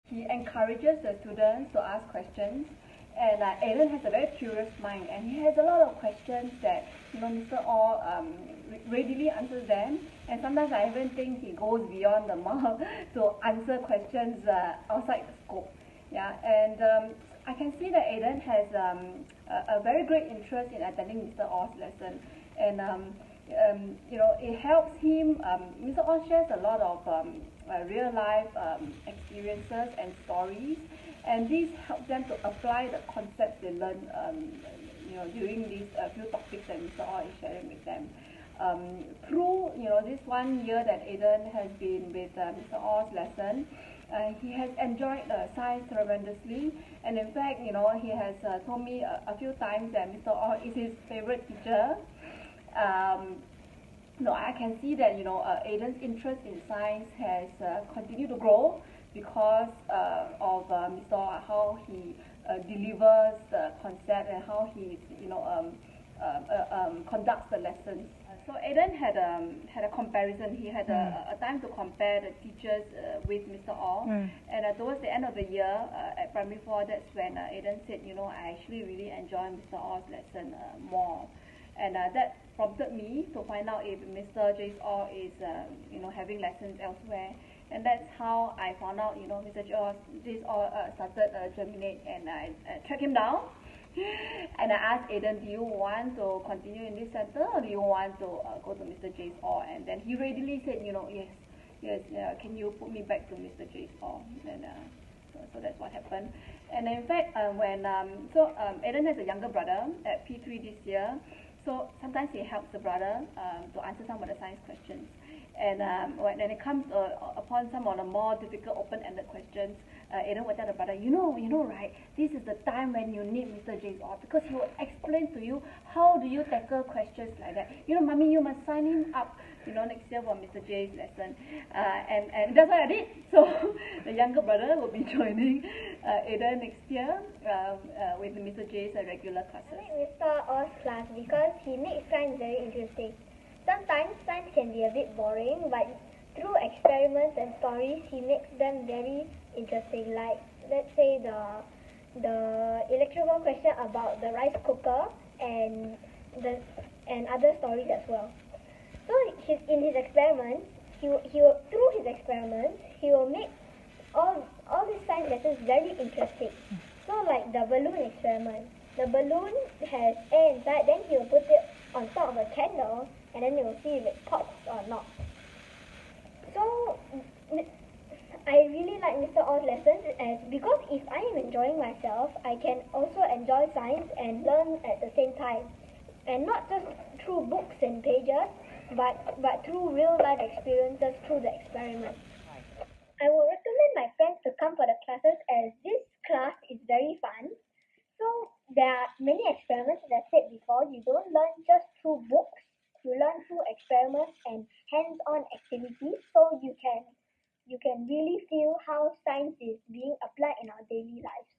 He encourages the students to ask questions, and Aiden has a very curious mind, and he has a lot of questions that Mr. Orr readily answers them, and sometimes I even think he goes beyond the mark to answer questions outside the scope. Yeah, and I can see that Aiden has a very great interest in attending Mr. Orr's lesson, and it helps him. Mr. Orr shares a lot of real life experiences and stories, and these help them to apply the concepts they learn during these few topics that Mr. Orr is sharing with them. Through this 1 year that Aiden has been with Mr. Orr's lesson, he has enjoyed science tremendously, and in fact he has told me a few times that Mr. Orr is his favorite teacher. I can see that Aiden's interest in science has continued to grow because of Mr. Orr, how he delivers the concept and how he conducts the lessons. So Aiden had a comparison. He had a time to compare the teachers with Mr. Orr, and towards the end of the year at primary 4, that's when Aiden said, I actually really enjoy Mr. Orr's lesson more. And that prompted me to find out if Mr. Jace Orr is, having lessons elsewhere. And that's how I found out, Mr. Jace Orr started Germinate, and I tracked him down. And I asked Aiden, do you want to continue in this center, or do you want to go to Mr. Jace Orr? And then he readily said, yes, can you put me back to Mr. Jace Orr? And so that's what happened. And in fact, Aiden has a younger brother at P3 this year. So sometimes he helps the brother to answer some of the science questions. And when it comes upon some of the more difficult open-ended questions, Aiden will tell the brother, right, this is the time when you need Mr. Jace Orr, because he will explain to you how do you tackle questions like that. Mommy, you must sign him up, next year for Mr. Jace's lesson. And that's what I did. So the younger brother will be joining Aiden next year with Mr. Jace's regular classes. I like Mr. Orr's class because he makes science very interesting. Sometimes science can be a bit boring, but through experiments and stories, he makes them very interesting. Like, let's say the electrical question about the rice cooker and other stories as well. So in his experiments, he will through his experiments, he will make all these science lessons very interesting. So like the balloon experiment, the balloon has air inside, then he will put it on top of a candle, and then you will see if it pops or not. So I really like Mr. Orr's lessons, because if I am enjoying myself, I can also enjoy science and learn at the same time. And not just through books and pages, but through real life experiences, through the experiments. I would recommend my friends to come for the classes, as this class is very fun. So there are many experiments, as I said before. You don't learn just through books. You learn through experiments and hands-on activities, so you can really feel how science is being applied in our daily lives.